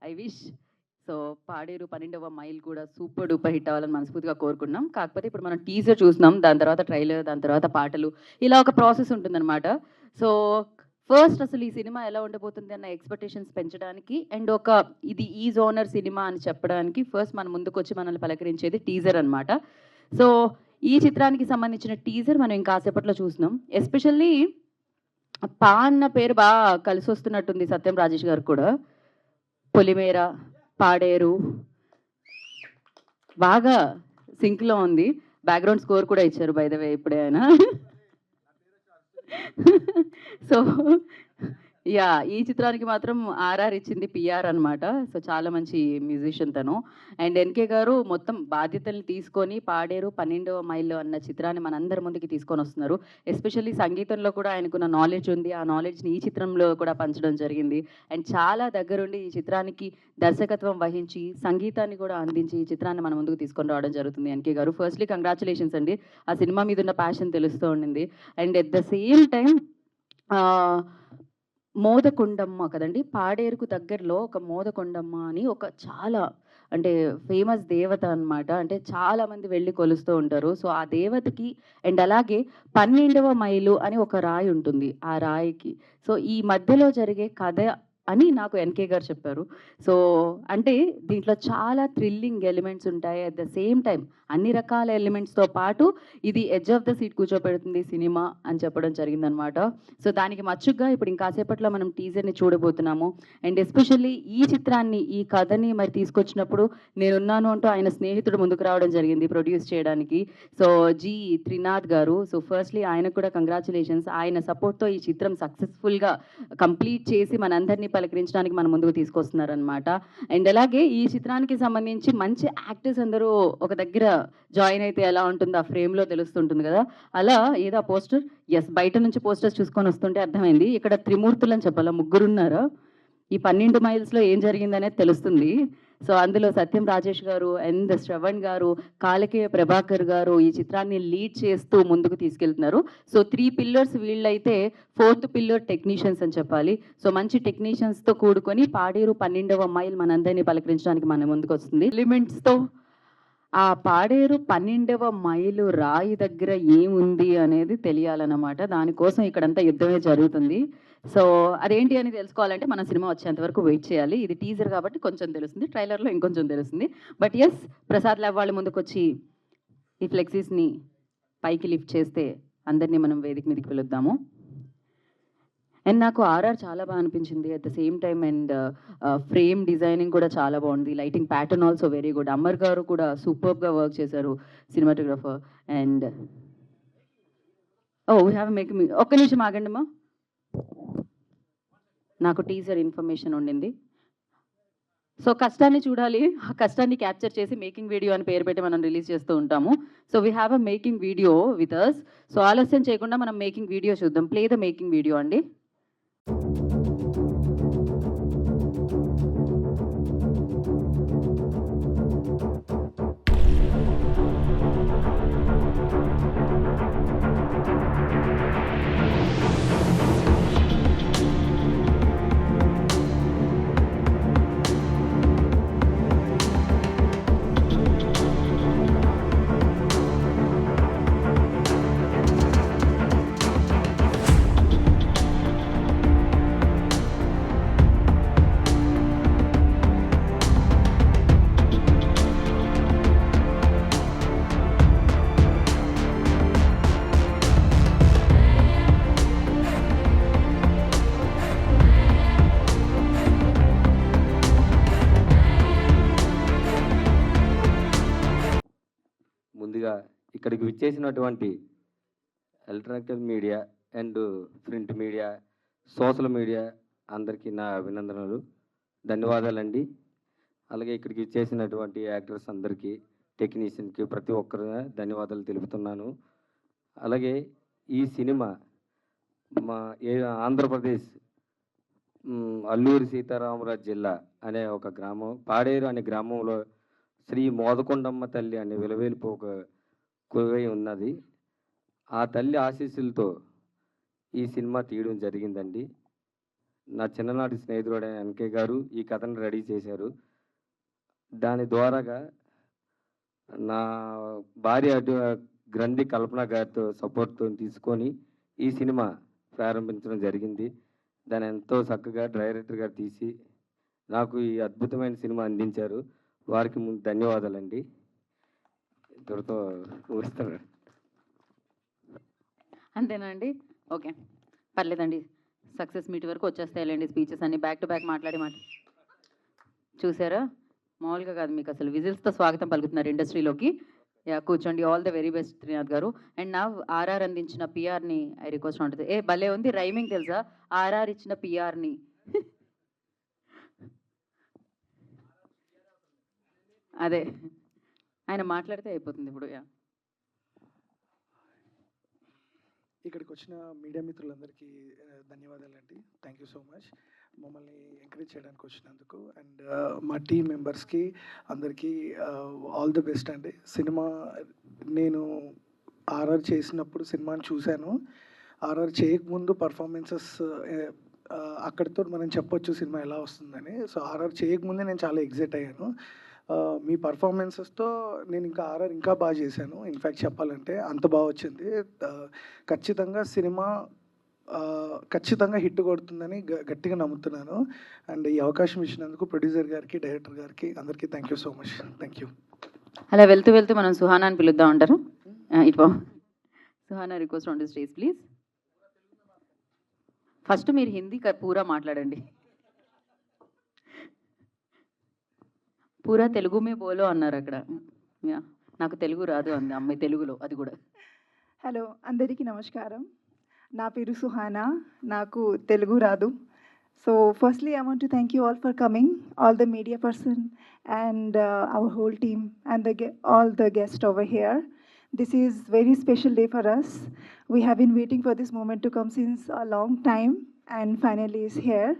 I wish so 'Paderu 12వ mile' కూడా super duper hit అవ్వాలని మనస్ఫూర్తిగా కోరుకుంటున్నాం. కాకపోతే ఇప్పుడు మనం టీజర్ చూస్తున్నాం. దాని తర్వాత ట్రైలర్, దాని తర్వాత పాటలు ఇలా ఒక ప్రాసెస్ ఉంటుందనమాట. సో ఫస్ట్ అసలు ఈ సినిమా ఎలా ఉండబోతుంది అన్న ఎక్స్‌పెక్టేషన్స్ పెంచడానికి అండ్ ఇది ఈ జోనర్ సినిమా అని చెప్పడానికి ఫస్ట్ మన ముందుకొచ్చి మనల్ని పలకరించేది టీజర్ అనమాట. సో ఈ చిత్రానికి సంబంధించిన టీజర్ మనం ఇంకాసేపట్లో చూస్తున్నాం. ఎస్పెషల్లీ అన్న పేరు కలిసొస్తున్నట్టుంది సత్యం రాజేష్ గారికి కూడా. పొలిమేర, పాడేరు బాగా సింక్‌లో ఉంది. బ్యాక్‌గ్రౌండ్ స్కోర్ కూడా ఇచ్చారు బై ద వే ఇప్పుడే ఆయన. సో ఈ చిత్రానికి మాత్రం ఆర్ఆర్ ఇచ్చింది పీఆర్ అనమాట. సో చాలా మంచి మ్యూజిషియన్ తను. అండ్ ఎన్‌కే గారు మొత్తం బాధ్యతల్ని తీసుకొని 'పాడేరు 12వ మైలు' అన్న చిత్రాన్ని మనందరి ముందుకి తీసుకొనొస్తున్నారు. ఎస్పెషల్లీ సంగీతంలో కూడా ఆయనకున్న నాలెడ్జ్ ఉంది. ఆ నాలెడ్జ్‌ని ఈ చిత్రంలో కూడా పంచడం జరిగింది. అండ్ చాలా దగ్గరుండి ఈ చిత్రానికి దర్శకత్వం వహించి, సంగీతాన్ని కూడా అందించి ఈ చిత్రాన్ని మన ముందుకు తీసుకొని రావడం జరుగుతుంది ఎన్‌కే గారు. ఫస్ట్‌లీ కంగ్రాచ్యులేషన్స్ అండి. ఆ సినిమా మీదున్న ప్యాషన్ తెలుస్తూ ఉండింది. And at the same time ఆహ్, మోదకొండమ్మ కదండీ! పాడేరుకు దగ్గరలో ఒక మోదకొండమ్మ అని ఒక చాలా అంటే ఫేమస్ దేవత అనమాట. అంటే చాలా మంది వెళ్లి కొలుస్తూ ఉంటారు. సో, ఆ దేవతకి అండ్ అలాగే 12వ మైలు అని ఒక రాయి ఉంటుంది. ఆ రాయికి. సో, ఈ మధ్యలో జరిగే కథ అని నాకు ఎన్‌కే గారు చెప్పారు. సో, అంటే దీంట్లో చాలా థ్రిల్లింగ్ ఎలిమెంట్స్ ఉంటాయి. అట్ ద సేమ్ టైమ్ అన్ని రకాల ఎలిమెంట్స్‌తో పాటు ఇది ఎడ్జ్ ఆఫ్ ద సీట్ కూర్చోపెడుతుంది సినిమా అని చెప్పడం జరిగిందనమాట. సో, దానికి మచ్చుగ్గా ఇప్పుడు ఇంకాసేపట్లో మనం టీజర్‌ని చూడబోతున్నాము. అండ్ ఎస్పెషల్లీ ఈ చిత్రాన్ని, ఈ కథని మరి తీసుకొచ్చినప్పుడు నేనున్నాను అంటూ ఆయన స్నేహితుడు ముందుకు రావడం జరిగింది ప్రొడ్యూస్ చేయడానికి. సో, త్రినాథ్ గారు. సో, ఫస్ట్‌లీ ఆయనకు కూడా కంగ్రాచ్యులేషన్స్. ఆయన సపోర్ట్‌తో ఈ చిత్రం సక్సెస్‌ఫుల్‌గా కంప్లీట్ చేసి మనందరినీ పలకరించడానికి మన ముందుకు తీసుకొస్తున్నారనమాట. అండ్ అలాగే ఈ చిత్రానికి సంబంధించి మంచి యాక్టర్స్ అందరూ ఒక దగ్గర జాయిన్ అయితే ఎలా ఉంటుందో ఆ ఫ్రేమ్‌లో తెలుస్తుంటుంది గదా! అలా ఏదా పోస్టర్? యెస్. బయట నుంచి పోస్టర్స్ చూసుకొని వస్తుంటే అర్థమైంది. ఇక్కడ త్రిమూర్తులని చెప్పాలా ముగ్గురున్నారు. ఈ 12 మైల్స్‌లో ఏం జరిగిందనేది తెలుస్తుంది. సో, అందులో సత్యం రాజేష్ గారు అండ్ శ్రవణ్ గారు, కాలకేయ ప్రభాకర్ గారు ఈ చిత్రాన్ని లీడ్ చేస్తూ ముందుకు తీసుకెళ్తున్నారు. సో, 3 పిల్లర్స్ వీళ్ళైతే, ఫోర్త్ పిల్లర్ టెక్నీషియన్స్ అని చెప్పాలి. సో, మంచి టెక్నీషియన్స్‌తో కూడుకొని 'పాడేరు 12వ మైల్' మనందరిని పలకరించడానికి మన ముందుకొస్తుంది. ఎలిమెంట్స్‌తో ఆ 'పాడేరు 12వ మైలు రాయి దగ్గర ఏముంది అనేది తెలియాలన్నమాట. దానికోసం ఇక్కడంతా యుద్ధమే జరుగుతుంది. సో, అదేంటి అని తెలుసుకోవాలంటే మన సినిమా వచ్చేంత వరకు వెయిట్ చేయాలి. ఇది టీజర్ కాబట్టి కొంచెం తెలుస్తుంది. ట్రైలర్‌లో ఇంకొంచెం తెలుస్తుంది. బట్ యెస్, ప్రసాద్ ల్యాబ్ వాళ్ళు ముందుకొచ్చి ఈ ఫ్లెక్సీస్‌ని పైకి లిఫ్ట్ చేస్తే అందరిని మనం వేదిక మీదకి పిలుద్దాము. అండ్ నాకు ఆర్ఆర్ చాలా అనిపించింది. At the same time and frame designing కూడా చాలా బాగుంది. Lighting pattern also very good. Amar గారు కూడా సూపర్బ్‌గా వర్క్ చేశారు cinematographer. And oh! We have making ఒక్క నిమిషం ఆగండమ్మా. నాకు టీజర్ ఇన్ఫర్మేషన్ ఉండింది. సో, కష్టాన్ని చూడాలి. ఆ కష్టాన్ని క్యాప్చర్ చేసి మేకింగ్ వీడియో అని పేరు పెట్టి మనం రిలీజ్ చేస్తూ ఉంటాము. So, we have making video with us. So, ఆలస్యం చేయకుండా మనం మేకింగ్ వీడియో చూద్దాం. ప్లే ద మేకింగ్ వీడియో అండి. ముందుగా ఇక్కడికి విచ్చేసినటువంటి electronical media and print media, social media అందరికీ నా అభినందనలు, ధన్యవాదాలండి. అలాగే ఇక్కడికి విచ్చేసినటువంటి యాక్టర్స్ అందరికీ, టెక్నీషియన్కి ప్రతి ఒక్కరు ధన్యవాదాలు తెలుపుతున్నాను. అలాగే ఈ సినిమా మా ఆంధ్రప్రదేశ్ అల్లూరి సీతారామరాజు జిల్లా అనే ఒక గ్రామం, పాడేరు అనే గ్రామంలో శ్రీ మోదకొండమ్మ తల్లి అనే విలువేలుపు ఒక కొలువై ఉన్నది. ఆ తల్లి ఆశీస్సులతో ఈ సినిమా తీయడం జరిగిందండి. నా చిన్ననాటి స్నేహితుడైన ఎన్కే గారు ఈ కథను రెడీ చేశారు. దాని ద్వారాగా నా భార్య గ్రంథి కల్పన గారితో సపోర్ట్‌తో తీసుకొని ఈ సినిమా ప్రారంభించడం జరిగింది. దాన్ని ఎంతో చక్కగా డైరెక్టర్ గారు తీసి నాకు ఈ అద్భుతమైన సినిమా అందించారు. వారికి ధన్యవాదాలండి. ఇంతటితో ముగిస్తున్నాను. అంతేనా అండి? ఓకే. పర్లేదండి. సక్సెస్ మీట్ వరకు వచ్చేస్తాయిలెండి స్పీచెస్ అన్నీ బ్యాక్ టు బ్యాక్ మాట్లాడి చూసారా? మామూలుగా కాదు, మీకు అసలు విజిల్స్‌తో స్వాగతం పలుకుతున్నారు ఇండస్ట్రీలోకి. యాహ్! కూర్చోండి. All the very best Trinath గారు. అండ్ నౌ ఆర్ఆర్ అందించిన పిఆర్‌ని ఐ రిక్వెస్ట్ ఆన్ టు భలే ఉంది రైమింగ్ తెలుసా? ఆర్ఆర్ ఇచ్చిన పిఆర్‌ని. అదే. ఆయన మాట్లాడితే అయిపోతుంది ఇప్పుడు. యాహ్! ఇక్కడికి వచ్చిన మీడియా మిత్రులందరికీ ధన్యవాదాలండి. థ్యాంక్ యూ సో మచ్ మమ్మల్ని ఎంకరేజ్ చేయడానికి వచ్చినందుకు. అండ్ మా టీం మెంబర్స్కి అందరికీ ఆల్ ది బెస్ట్ అండి. సినిమా నేను ఆర్ఆర్ చేసినప్పుడు సినిమాని చూశాను. ఆర్ఆర్ చేయకముందు పర్ఫార్మెన్సెస్ అక్కడితో మనం చెప్పొచ్చు సినిమా ఎలా వస్తుందని. సో ఆర్ఆర్ చేయకముందే నేను చాలా ఎగ్జైట్ అయ్యాను. మీ పర్ఫార్మెన్సెస్తో నేను ఇంకా ఆర్ఆర్ ఇంకా బాగా చేశాను. ఇన్ఫ్యాక్ట్ చెప్పాలంటే అంత బాగా వచ్చింది. ఖచ్చితంగా సినిమా ఖచ్చితంగా హిట్ కొడుతుందని గట్టిగా నమ్ముతున్నాను. అండ్ ఈ అవకాశం ఇచ్చినందుకు ప్రొడ్యూసర్ గారికి, డైరెక్టర్ గారికి అందరికీ thank you so much. Thank you. అలా వెళ్తూ వెళ్తూ మనం సుహానాని పిలుద్దాం అంటారు. ఇటు Suhana request on to stage please. First మీరు హిందీ పూరా మాట్లాడండి. పూరా తెలుగు మే బోలో అన్నారు అక్కడ. నాకు తెలుగు రాదు అంది అమ్మాయి తెలుగులో, అది కూడా. హలో, అందరికీ నమస్కారం. నా పేరు సుహానా, నాకు తెలుగు రాదు. So firstly I want to thank you all for coming, all the media person and our whole team and all the guests over here. This is very special day for us. We have been waiting for this moment to come since a long time and finally is here.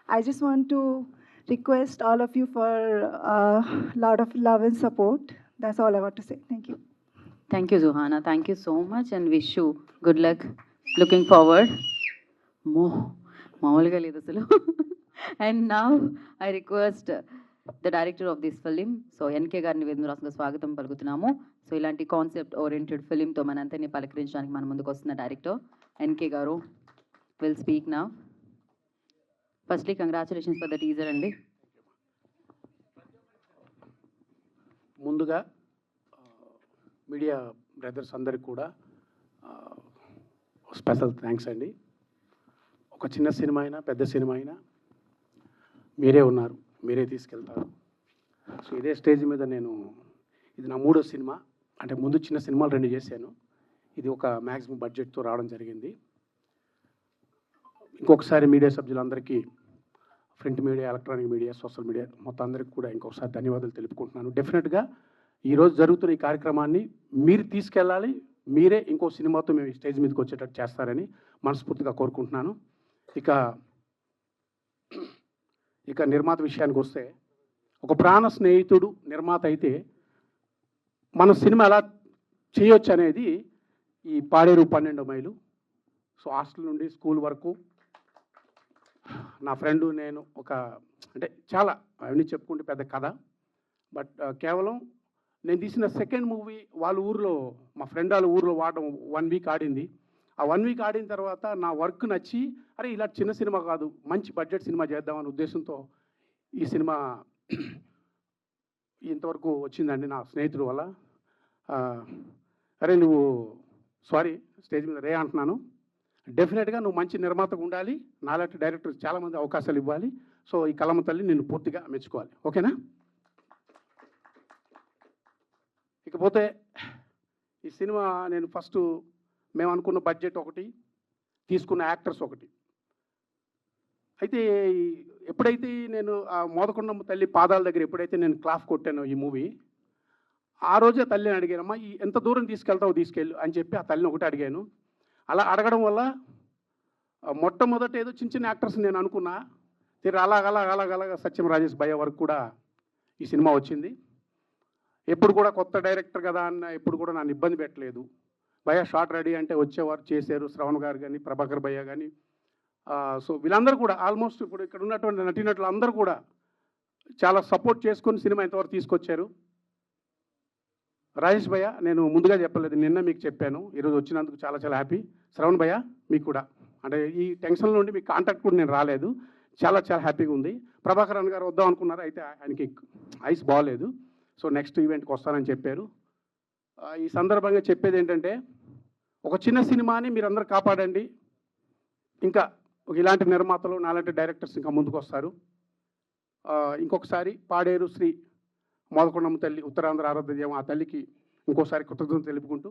I just want to request all of you for a lot of love and support. That's all I want to say. Thank you. Thank you Suhana. Thank you so much and wish you good luck. Looking forward. మామూలుగా లేదు అసలు. And now I request the director of this film, so NK గారిని వేదనరాసంగా స్వాగతం పలుకుతున్నాము. So ఇలాంటి concept oriented ఫిలింతో మనందరినీ పలకరించడానికి మన ముందుకు వస్తున్న డైరెక్టర్ ఎన్కే గారు will speak now. Firstly congratulations for the teaser అండి. ముందుగా మీడియా బ్రదర్స్ అందరికి కూడా స్పెషల్ థ్యాంక్స్ అండి. ఒక చిన్న సినిమా అయినా పెద్ద సినిమా అయినా మీరే ఉన్నారు, మీరే తీసుకెళ్తారు. సో ఇదే స్టేజ్ మీద ఇది నా 3వ సినిమా. అంటే ముందు చిన్న సినిమాలు 2 చేశాను. ఇది ఒక మ్యాక్సిమం బడ్జెట్తో రావడం జరిగింది. ఇంకొకసారి మీడియా సభ్యులందరికీ, print media, electronic media, social media మొత్తం అందరికీ కూడా ఇంకొకసారి ధన్యవాదాలు తెలుపుకుంటున్నాను. డెఫినెట్గా ఈరోజు జరుగుతున్న ఈ కార్యక్రమాన్ని మీరు తీసుకెళ్ళాలి. మీరే ఇంకో సినిమాతో మేము ఈ స్టేజ్ మీదకి వచ్చేటట్టు చేస్తారని మనస్ఫూర్తిగా కోరుకుంటున్నాను. ఇక నిర్మాత విషయానికి వస్తే, ఒక ప్రాణ స్నేహితుడు నిర్మాత అయితే మన సినిమా ఎలా చేయొచ్చు అనేది ఈ పాడేరు 12 మైలు. సో హాస్టల్ నుండి స్కూల్ వరకు నా ఫ్రెండు నేను అంటే చాలా అవన్నీ చెప్పుకుంటే పెద్ద కథ. బట్ కేవలం నేను తీసిన సెకండ్ మూవీ వాళ్ళ ఊర్లో, మా ఫ్రెండ్ వాళ్ళ ఊర్లో 1 వీక్ ఆడింది. ఆ 1 వీక్ ఆడిన తర్వాత నా వర్క్ నచ్చి, అరే ఇలా చిన్న సినిమా కాదు, మంచి బడ్జెట్ సినిమా చేద్దామనే ఉద్దేశంతో ఈ సినిమా ఇంతవరకు వచ్చిందండి నా స్నేహితుడు వల్ల. అరే నువ్వు సారీ స్టేజ్ మీద రే అంటున్నాను. డెఫినెట్గా నువ్వు మంచి నిర్మాతగా ఉండాలి. నాలాంటి డైరెక్టర్ చాలామంది అవకాశాలు ఇవ్వాలి. సో ఈ కలమ తల్లి నిన్ను పూర్తిగా మెచ్చుకోవాలి. ఓకేనా? ఇకపోతే ఈ సినిమా నేను ఫస్ట్ మేము అనుకున్న బడ్జెట్ ఒకటి, తీసుకున్న యాక్టర్స్ ఒకటి. అయితే ఎప్పుడైతే నేను ఆ మోదకొండమ్మ తల్లి పాదాల దగ్గర ఎప్పుడైతే నేను క్లాప్ కొట్టానో ఈ మూవీ, ఆ రోజే తల్లిని అడిగానమ్మా, ఎంత దూరం తీసుకెళ్తావు తీసుకెళ్ళు అని చెప్పి ఆ తల్లిని ఒకటి అడిగాను. అలా అడగడం వల్ల మొట్టమొదట ఏదో చిన్న చిన్న యాక్టర్స్ నేను అనుకున్నా, అలాగ సత్యం రాజేష్ భయ్య వరకు కూడా ఈ సినిమా వచ్చింది. ఎప్పుడు కూడా కొత్త డైరెక్టర్ కదా అన్న ఎప్పుడు కూడా నన్ను ఇబ్బంది పెట్టలేదు. భయ్య షార్ట్ రెడీ అంటే వచ్చేవారు, చేశారు. శ్రవణ్ గారు కానీ, ప్రభాకర్ భయ్య కానీ, సో వీళ్ళందరూ కూడా ఆల్మోస్ట్ ఇప్పుడు ఇక్కడ ఉన్నటువంటి నటీనటులు అందరూ కూడా చాలా సపోర్ట్ చేసుకొని సినిమా ఇంతవరకు తీసుకొచ్చారు. రాజేష్ భయ్య, నేను ముందుగా చెప్పలేదు, నిన్న మీకు చెప్పాను. ఈరోజు వచ్చినందుకు చాలా చాలా హ్యాపీ. శ్రవణ్ భయ్య, మీకు కూడా అంటే ఈ టెన్షన్ నుండి మీకు కాంటాక్ట్ కూడా నేను రాలేదు. చాలా చాలా హ్యాపీగా ఉంది. ప్రభాకరన్ గారు వద్దాం అనుకున్నారు, అయితే ఆయనకి ఐస్ బాగలేదు. సో నెక్స్ట్ ఈవెంట్కి వస్తానని చెప్పారు. ఈ సందర్భంగా చెప్పేది ఏంటంటే, ఒక చిన్న సినిమాని మీరందరూ కాపాడండి. ఇంకా ఇలాంటి నిర్మాతలు, నాలాంటి డైరెక్టర్స్ ఇంకా ముందుకు వస్తారు. ఇంకొకసారి పాడేరు శ్రీ మోదకొండమ్మ తల్లి, ఉత్తరాంధ్ర ఆరాధ్య దేవం, ఆ తల్లికి ఇంకోసారి కృతజ్ఞతలు తెలుపుకుంటూ,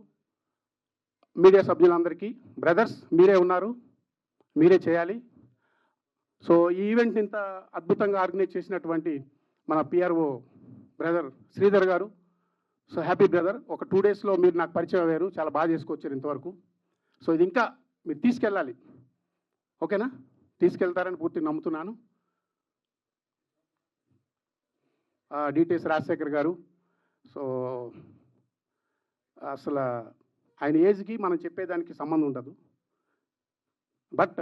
మీడియా సభ్యులందరికీ, బ్రదర్స్ మీరే ఉన్నారు, మీరే చేయాలి. సో ఈ ఈవెంట్ ఇంత అద్భుతంగా ఆర్గనైజ్ చేసినటువంటి మన పిఆర్ఓ బ్రదర్ శ్రీధర్ గారు, సో హ్యాపీ బ్రదర్. ఒక 2 డేస్లో మీరు నాకు పరిచయం అయ్యారు, చాలా బాగా చేసుకొచ్చారు ఇంతవరకు. సో ఇది ఇంకా మీరు తీసుకెళ్ళాలి, ఓకేనా? తీసుకెళ్తారని పూర్తి నమ్ముతున్నాను. డిటిఎస్ రాజశేఖర్ గారు, సో అసలు ఆయన ఏజ్కి మనం చెప్పేదానికి సంబంధం ఉండదు, బట్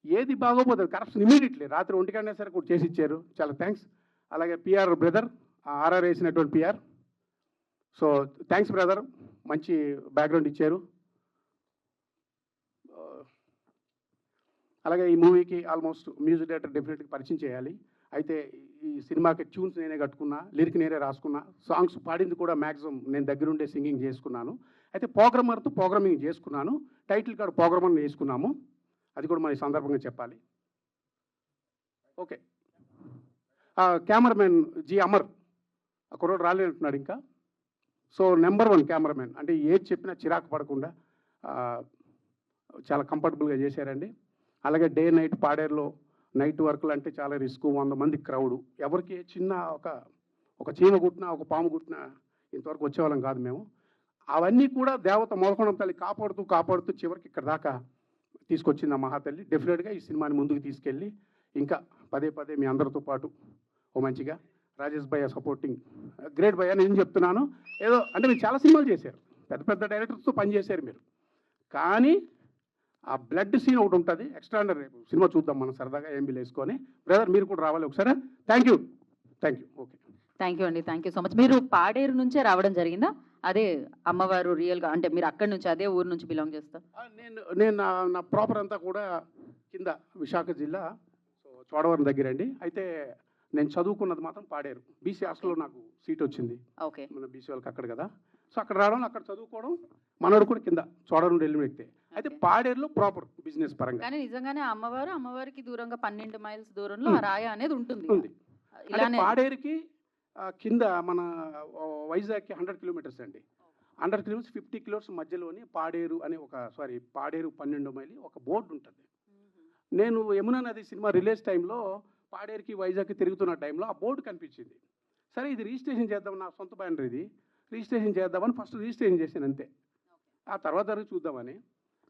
ఏది బాగోపోతుంది కరప్షన్ ఇమీడియట్లీ రాత్రి 1 గంటనే సరే కూడా చేసి ఇచ్చారు. చాలా థ్యాంక్స్. అలాగే పిఆర్ బ్రదర్, ఆర్ఆర్ వేసినటువంటి పిఆర్, సో థ్యాంక్స్ బ్రదర్, మంచి బ్యాక్గ్రౌండ్ ఇచ్చారు. అలాగే ఈ మూవీకి ఆల్మోస్ట్ మ్యూజిక్ డైరెక్టర్ డెఫినెట్గా పరిచయం చేయాలి. అయితే ఈ సినిమాకి ట్యూన్స్ నేనే కట్టుకున్నా, లిరిక్ నేనే రాసుకున్నా, సాంగ్స్ పాడింది కూడా మ్యాక్సిమం నేను దగ్గరుండే సింగింగ్ చేసుకున్నాను. అయితే ప్రోగ్రామర్తో ప్రోగ్రామింగ్ చేసుకున్నాను, టైటిల్ కార్డు ప్రోగ్రామర్ని వేసుకున్నాము, అది కూడా మన ఈ సందర్భంగా చెప్పాలి. ఓకే, కెమెరామెన్ జి అమర్, ఆ కుర్రోడు రాలేనంటున్నాడు ఇంకా. సో నెంబర్ 1 కెమెరామెన్, అంటే ఏది చెప్పినా చిరాకు పడకుండా చాలా కంఫర్టబుల్గా చేశారండి. అలాగే డే నైట్ పాడేరులో నైట్ వర్క్లు అంటే చాలా రిస్క్, 100 మంది క్రౌడు, ఎవరికి చిన్న ఒక చీమ కుట్టినా, ఒక పాము కుట్టినా ఇంతవరకు వచ్చేవాళ్ళం కాదు మేము. అవన్నీ కూడా దేవత మోదకొండమ్మ తల్లి కాపాడుతూ చివరికి ఇక్కడ దాకా తీసుకొచ్చింది ఆ మహాతల్లి. డెఫినెట్గా ఈ సినిమాని ముందుకు తీసుకెళ్ళి ఇంకా పదే మీ అందరితో పాటు ఓ మంచిగా రాజేష్ భయ్య సపోర్టింగ్ గ్రేట్ భయ్య. నేను చెప్తున్నాను, ఏదో అంటే మీరు చాలా సినిమాలు చేశారు, పెద్ద డైరెక్టర్స్తో పనిచేశారు మీరు, కానీ ఆ బ్లడ్ సీన్ ఒకటి ఉంటుంది ఎక్స్ట్రాడనరీ. రేపు సినిమా చూద్దాం మనం సరదాగా ఎంబీలు వేసుకొని. బ్రదర్ మీరు కూడా రావాలి ఒకసారి. Thank you. Okay, thank you అండి, థ్యాంక్ యూ సో మచ్. మీరు పాడేరు నుంచే రావడం జరిగిందా? అదే అమ్మవారు రియల్గా అంటే మీరు అక్కడి నుంచి అదే ఊరు నుంచి బిలాంగ్ చేస్తారు? నేను నా ప్రాపర్ అంతా కూడా కింద విశాఖ జిల్లా, సో చోడవరం దగ్గర అండి. అయితే నేను చదువుకున్నది మాత్రం పాడేరు, బీసీ హాస్టల్లో నాకు సీట్ వచ్చింది. ఓకే, మన బీసీ వాళ్ళకి అక్కడ కదా, సో అక్కడ రావడం, అక్కడ చదువుకోవడం, మనోడు కూడా కింద చోడవరం నుండి వెళ్ళి ఎక్కితే. అయితే పాడేరులో ప్రాపర్ బిజినెస్ పరంగా, కానీ నిజంగానే అమ్మవారికి దూరంగా 12 మైల్స్ దూరంలో ఆ రాయ అనేది ఉంటుంది. అంటే పాడేరుకి కింద మన వైజాగ్కి 100 కిలోమీటర్స్ అండి. 100 కిలోమీటర్స్ 50 కిలోమీటర్స్ మధ్యలోని పాడేరు అనే పాడేరు 12 మైలు ఒక బోర్డు ఉంటుంది. నేను యమునా నది సినిమా రిలీజ్ టైంలో పాడేరుకి వైజాగ్కి తిరుగుతున్న టైంలో ఆ బోర్డు కనిపించింది. సరే ఇది రిజిస్ట్రేషన్ చేద్దాం, నా సొంత బ్యానర్ ఇది, రిజిస్ట్రేషన్ చేద్దామని ఫస్ట్ రిజిస్ట్రేషన్ చేశాను అంతే. ఆ తర్వాత చూద్దామని,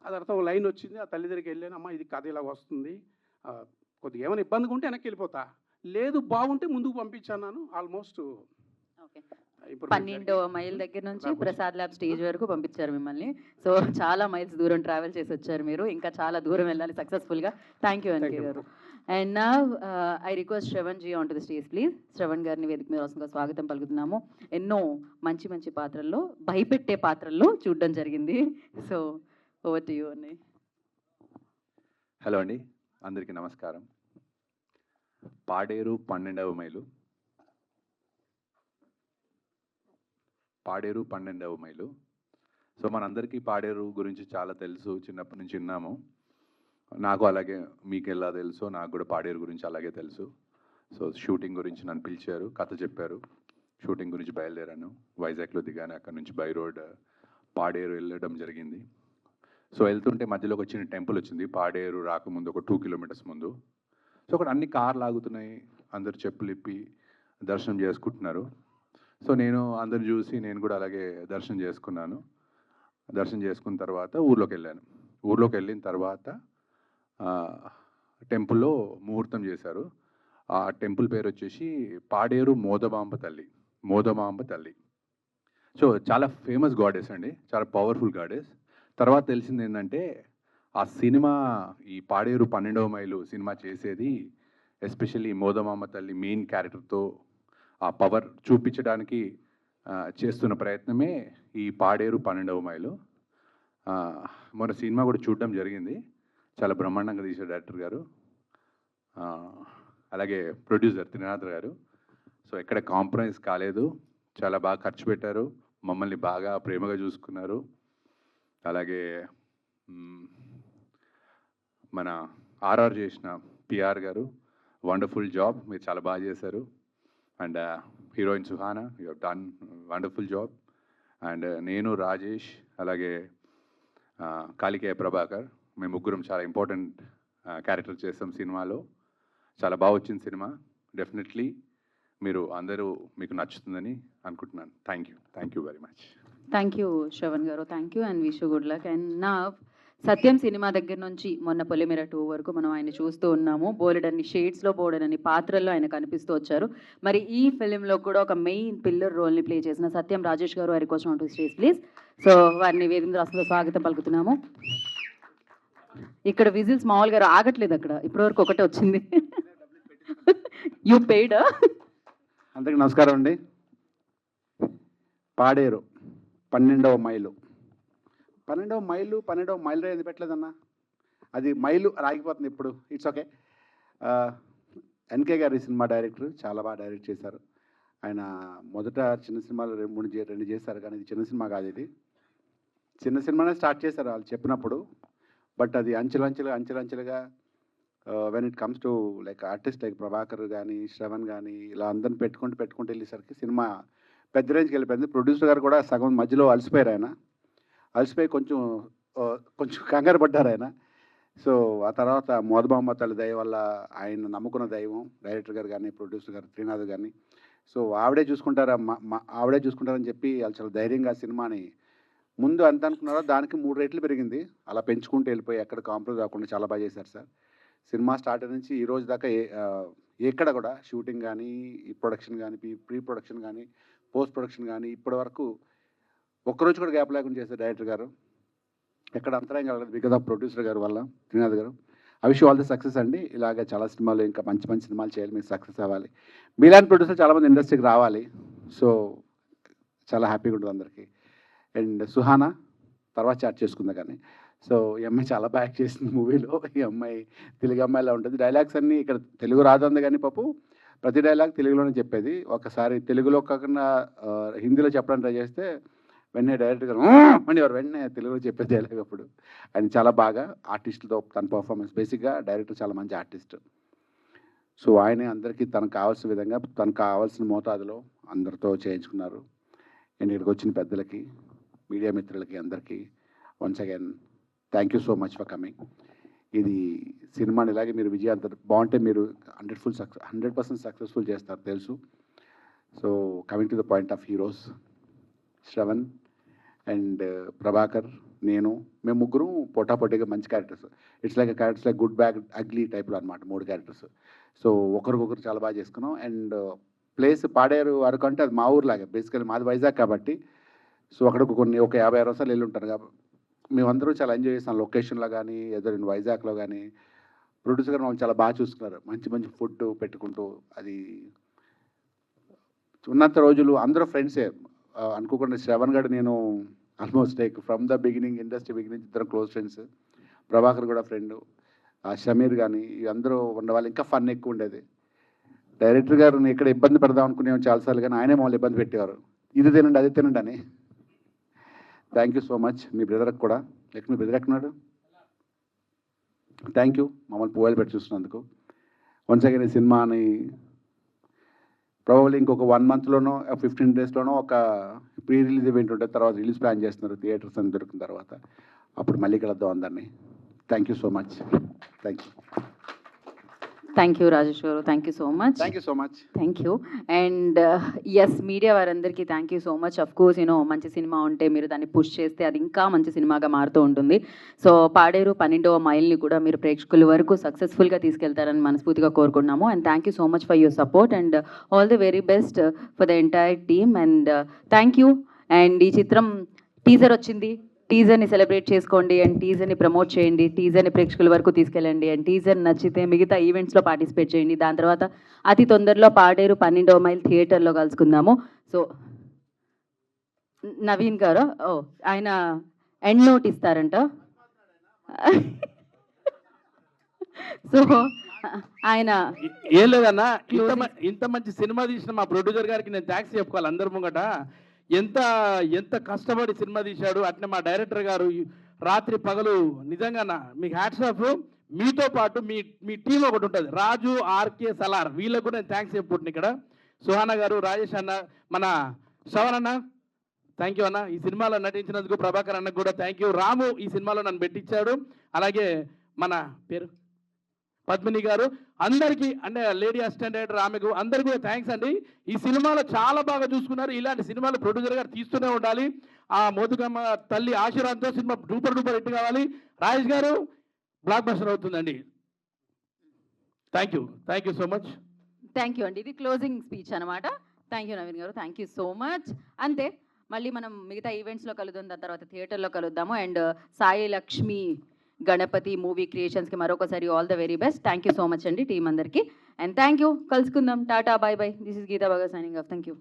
ఆ తర్వాత ఒక లైన్ వచ్చింది, ఆ తల్లి దగ్గరికి వెళ్ళాను, అమ్మ ఇది కథ ఇలా వస్తుంది, కొద్దిగా ఏమైనా ఇబ్బందిగా ఉంటే వెనక్కి వెళ్ళిపోతా, లేదు బాగుంటే ముందుకు పంపించాను. ఆల్మోస్ట్ 12 మైల్ దగ్గర నుంచి ప్రసాద్ ల్యాబ్ స్టేజ్ వరకు పంపించారు మిమ్మల్ని. సో చాలా మైల్స్ దూరం ట్రావెల్ చేసి వచ్చారు మీరు, ఇంకా చాలా దూరం వెళ్ళాలి సక్సెస్ఫుల్గా. థ్యాంక్ యూ ఎన్కే గారు. అండ్ నా I request Shravan ji on to the stage please. Shravan గారిని వేదిక మీద వస్తుందిగా స్వాగతం పలుకుతున్నాము. ఎన్నో మంచి పాత్రల్లో, భయపెట్టే పాత్రల్లో చూడడం జరిగింది. సో ఓవర్ టు యూ అన్నయ్య. హలో అండి, అందరికీ నమస్కారం. పాడేరు 12వ మైలు, పాడేరు 12వ మైలు. సో మనందరికీ పాడేరు గురించి చాలా తెలుసు, చిన్నప్పటి నుంచి విన్నాము. నాకు అలాగే మీకు ఎలా తెలుసో నాకు కూడా పాడేరు గురించి అలాగే తెలుసు. సో షూటింగ్ గురించి నన్ను పిలిచారు, కథ చెప్పారు, షూటింగ్ గురించి బయలుదేరాను. వైజాగ్లో దిగాను, అక్కడ నుంచి బై రోడ్ పాడేరు వెళ్ళడం జరిగింది. సో వెళ్తుంటే మధ్యలో ఒక చిన్న టెంపుల్ వచ్చింది, పాడేరు రాకముందు ఒక 2 కిలోమీటర్స్ ముందు. సో అక్కడ అన్ని కార్లు ఆగుతున్నాయి, అందరు చెప్పులు ఇప్పి దర్శనం చేసుకుంటున్నారు. సో నేను అందరిని చూసి నేను కూడా అలాగే దర్శనం చేసుకున్నాను. దర్శనం చేసుకున్న తర్వాత ఊర్లోకి వెళ్ళాను. ఊర్లోకి వెళ్ళిన తర్వాత టెంపుల్లో ముహూర్తం చేశారు. ఆ టెంపుల్ పేరు వచ్చేసి పాడేరు మోదమాంబ తల్లి. సో చాలా ఫేమస్ గాడెస్ అండి, చాలా పవర్ఫుల్ గాడెస్. తర్వాత తెలిసింది ఏంటంటే ఆ సినిమా ఈ పాడేరు 12వ మైలు సినిమా చేసేది ఎస్పెషల్లీ మోదమామ తల్లి మెయిన్ క్యారెక్టర్తో ఆ పవర్ చూపించడానికి చేస్తున్న ప్రయత్నమే ఈ పాడేరు 12వ మైలు. మన సినిమా కూడా చూడడం జరిగింది. చాలా బ్రహ్మాండంగా తీశారు డైరెక్టర్ గారు, అలాగే ప్రొడ్యూసర్ త్రినాథ్ గారు. సో ఎక్కడ కాంప్రమైజ్ కాలేదు, చాలా బాగా ఖర్చు పెట్టారు, మమ్మల్ని బాగా ప్రేమగా చూసుకున్నారు. అలాగే మన ఆర్ఆర్ చేసిన పిఆర్ గారు వండర్ఫుల్ జాబ్, మీరు చాలా బాగా చేశారు. And heroine Suhana, you have done wonderful job. And నేను, రాజేష్, అలాగే కాళికేయ ప్రభాకర్, మేము ముగ్గురం చాలా ఇంపార్టెంట్ క్యారెక్టర్ చేస్తాం సినిమాలో. చాలా బాగా వచ్చింది సినిమా. డెఫినెట్లీ మీరు అందరూ మీకు నచ్చుతుందని అనుకుంటున్నాను. Thank you very much. Thank you Shravan గారు, thank you and wish good luck. And నా సత్యం సినిమా దగ్గర నుంచి మొన్న పొలిమేర 2 వరకు మనం ఆయన చూస్తూ ఉన్నాము. బోలెడన్ని షేడ్స్లో, బోలెడన్ని పాత్రల్లో ఆయన కనిపిస్తూ వచ్చారు. మరి ఈ ఫిలింలో కూడా ఒక మెయిన్ పిల్లర్ రోల్ని ప్లే చేసిన సత్యం రాజేష్ గారు వారి కోసం టు స్టేజ్ ప్లీజ్. సో వారిని వేదిక రాష్ట్రంలో స్వాగతం పలుకుతున్నాము. ఇక్కడ విజిల్స్ మామూలుగా ఆగట్లేదు, అక్కడ ఇప్పటివరకు ఒకటే వచ్చింది. You paid. అందరికీ నమస్కారం అండి. పాడేరు 12వ మైలు 12వ మైలు ఏది పెట్టలేదన్నా, అది మైలు రాగిపోతుంది ఇప్పుడు. It's okay. ఎన్కే గారు ఈ సినిమా డైరెక్టర్, చాలా బాగా డైరెక్ట్ చేశారు. ఆయన మొదట చిన్న సినిమాలు 2 చేశారు, కానీ ఇది చిన్న సినిమా కాదు. ఇది చిన్న సినిమానే స్టార్ట్ చేశారు వాళ్ళు చెప్పినప్పుడు. బట్ అది అంచెలంచెలుగా when it comes to like artist like Prabhakar కానీ, శ్రవణ్ కానీ, ఇలా అందరిని పెట్టుకుంటూ వెళ్ళేసరికి సినిమా పెద్ద రేంజ్కి వెళ్ళిపోయింది. ప్రొడ్యూసర్ గారు కూడా సగం మధ్యలో అలసిపోయారు. ఆయన అలసిపోయి కొంచెం కంగారు పడ్డారు ఆయన. సో ఆ తర్వాత మోదబామ్మ తల్లి దయ వల్ల, ఆయన నమ్ముకున్న దైవం డైరెక్టర్ గారు కానీ, ప్రొడ్యూసర్ గారు త్రినాథ్ కానీ, సో ఆవిడే చూసుకుంటారని చెప్పి వాళ్ళు చాలా ధైర్యంగా సినిమాని ముందు ఎంత అనుకున్నారో దానికి 3 రెట్లు పెరిగింది. అలా పెంచుకుంటూ వెళ్ళిపోయి ఎక్కడ కాంప్రమైజ్ కాకుండా చాలా బాగా చేశారు సార్. సినిమా స్టార్ట్ నుంచి ఈ రోజు దాకా ఎక్కడ కూడా షూటింగ్ కానీ, ఈ ప్రొడక్షన్ కానీ, ప్రీ ప్రొడక్షన్ కానీ, పోస్ట్ ప్రొడక్షన్ కానీ ఇప్పటి వరకు ఒక్కరోజు కూడా గ్యాప్ లేకుండా చేశారు డైరెక్టర్ గారు. ఎక్కడ అంతరాయం కలగలేదు బికాజ్ ఆఫ్ ప్రొడ్యూసర్ గారు వల్ల, త్రినాథ్ గారు. I wish all the success అండి. ఇలాగ చాలా సినిమాలు, ఇంకా మంచి సినిమాలు చేయాలి, మీరు సక్సెస్ అవ్వాలి. మీలాంటి ప్రొడ్యూసర్ చాలామంది ఇండస్ట్రీకి రావాలి. సో చాలా హ్యాపీగా ఉంటుంది అందరికీ. అండ్ సుహానా తర్వాత చాట్ చేసుకుందా కానీ, సో ఈ అమ్మాయి చాలా బాగా యాక్ట్ చేసింది మూవీలో. ఈ అమ్మాయి తెలుగు అమ్మాయిలా ఉంటుంది. డైలాగ్స్ అన్నీ ఇక్కడ తెలుగు రాదంది కానీ పాపు ప్రతి డైలాగ్ తెలుగులోనే చెప్పేది. ఒకసారి తెలుగులో కాకుండా హిందీలో చెప్పడానికి ట్రై చేస్తే వెంటనే డైరెక్ట్గా వెంటనే తెలుగులో చెప్పే డైలాగ్ అప్పుడు. ఆయన చాలా బాగా ఆర్టిస్టులతో తన పర్ఫార్మెన్స్, బేసిక్గా డైరెక్టర్ చాలా మంచి ఆర్టిస్ట్. సో ఆయనే అందరికీ తనకు కావాల్సిన విధంగా, తనకు కావాల్సిన మోతాదులో అందరితో చేయించుకున్నారు. అండ్ ఇక్కడికి వచ్చిన పెద్దలకి, మీడియా మిత్రులకి అందరికీ once again thank you so much for coming. ఇది సినిమాని ఇలాగే మీరు విజయవంతం బాగుంటే మీరు 100% సక్సెస్ఫుల్ చేస్తారు తెలుసు. So coming to the point of heroes, Shravan and Prabhakar, మేము ముగ్గురు పోటాపోటీగా మంచి characters. It's like good bad ugly టైప్లో అనమాట 3 క్యారెక్టర్స్. సో ఒకరికొకరు చాలా బాగా చేసుకున్నాం. అండ్ ప్లేస్ పాడేరు వరకు అంటే అది మా ఊర్లాగా, బేసికలీ మాది వైజాగ్ కాబట్టి. సో అక్కడికి ఒక 50 సార్లు వెళ్ళి ఉంటారు కాబట్టి మేమందరూ చాలా ఎంజాయ్ చేస్తాం. లొకేషన్లో కానీ, ఏదో వైజాగ్లో కానీ ప్రొడ్యూసర్ గారు మమ్మల్ని చాలా బాగా చూసుకున్నారు. మంచి ఫుడ్ పెట్టుకుంటూ, అది ఉన్నంత రోజులు అందరూ ఫ్రెండ్సే. అనుకోకుండా శ్రవణ్ గారు నేను almost like from the beginning, industry beginning ఇద్దరం క్లోజ్ ఫ్రెండ్స్. ప్రభాకర్ కూడా ఫ్రెండ్, షమీర్ కానీ, అందరూ ఉండేవాళ్ళు. ఇంకా ఫన్ ఎక్కువ ఉండేది. డైరెక్టర్ గారిని ఇక్కడ ఇబ్బంది పెడదాం అనుకునేవాం చాలాసార్లు, కానీ ఆయనే మమ్మల్ని ఇబ్బంది పెట్టేవారు. ఇది తినండి, అది తినండి అని. Thank you so much. మీ బ్రదర్కి కూడా, మీ బ్రదర్ ఎక్కడున్నాడు? థ్యాంక్ యూ మమ్మల్ని పోవాలి పెట్టి చూస్తున్నందుకు. వన్స్ అగైన్ ఈ సినిమాని ప్రాబబ్లీ ఇంకొక 1 మంత్లోనో 15 డేస్లోనో ఒక ప్రీ రిలీజ్ ఈవెంట్ ఉంటుంది. తర్వాత రిలీజ్ ప్లాన్ చేస్తున్నారు థియేటర్స్ అని దొరికిన తర్వాత. అప్పుడు మళ్ళీ కలుద్దాం అందరినీ. Thank you so much. Thank you. Thank you Rajesh గారు, thank you so much. Thank you so much. Thank you. And yes, media వారందరికీ thank you so much. Of course మంచి సినిమా ఉంటే మీరు దాన్ని పుష్ చేస్తే అది ఇంకా మంచి సినిమాగా మారుతూ ఉంటుంది. సో పాడేరు 12వ మైల్ని కూడా మీరు ప్రేక్షకుల వరకు సక్సెస్ఫుల్గా తీసుకెళ్తారని మనస్ఫూర్తిగా కోరుకున్నాము. And thank you so much for your support and all the very best for the entire team. And thank you. And ఈ చిత్రం టీజర్ వచ్చింది, టీజర్ని సెలబ్రేట్ చేసుకోండి అండ్ టీజర్ని ప్రమోట్ చేయండి, టీజర్ని ప్రేక్షకుల వరకు తీసుకెళ్ళండి అండ్ టీజర్ నచ్చితే మిగతా ఈవెంట్స్లో పార్టిసిపేట్ చేయండి. దాని తర్వాత అతి తొందరలో పాడేరు 12వ మైల్ థియేటర్లో కలుసుకుందాము. సో నవీన్ గారు ఆయన ఎండ్ నోట్ ఇస్తారంట. సో ఆయన ఏం లేదన్నా, ఇంత మంచి సినిమా తీసిన మా ప్రొడ్యూసర్ గారికి నేను థ్యాంక్స్ చెప్పుకోవాలి అందరి ముంగట. ఎంత ఎంత కష్టపడి సినిమా తీశాడు. అట్నే మా డైరెక్టర్ గారు రాత్రి పగలు నిజంగా మీకు హ్యాట్స్ ఆఫ్. మీతో పాటు మీ టీం ఒకటి ఉంటుంది, రాజు, ఆర్కే, సలార్, వీళ్ళకు కూడా నేను థ్యాంక్స్ చెప్పుకుంటున్నాను ఇక్కడ. సుహానా గారు, రాజేష్ అన్న, మన శ్రవణ్ అన్న, థ్యాంక్ యూ అన్న. ఈ సినిమాలో నటించినందుకు ప్రభాకర్ అన్నకు కూడా థ్యాంక్ యూ. రాము ఈ సినిమాలో నన్ను పెట్టించాడు. అలాగే మన పేరు పద్మిని గారు, అందరికీ అంటే లేడీ అసిస్టెంట్ డైరెక్టర్ ఆమెకు అందరికీ కూడా థ్యాంక్స్ అండి. ఈ సినిమాలో చాలా బాగా చూసుకున్నారు. ఇలాంటి సినిమాలు ప్రొడ్యూసర్ గారు తీస్తూనే ఉండాలి. ఆ మోదుకమ్మ తల్లి ఆశీర్వాదంతో సినిమా డూపర్ హిట్ కావాలి. రాజేష్ గారు బ్లాక్ బస్టర్ అవుతుందండి. Thank you so much. Thank you అండి. ఇది క్లోజింగ్ స్పీచ్ అనమాట. థ్యాంక్ యూ నవీన్ గారు, థ్యాంక్ యూ సో మచ్. అంతే, మళ్ళీ మనం మిగతా ఈవెంట్స్లో కలుద్దాం, దాని తర్వాత థియేటర్లో కలుద్దాము. అండ్ సాయి లక్ష్మి గణపతి మూవీ క్రియేషన్స్కి మరొకసారి all the very best. Thank you so much అండి టీం అందరికీ. And thank you. కలుసుకుందాం. Tata, bye bye. This is Geetha బాగా సైనింగ్ ఆఫ్. Thank you.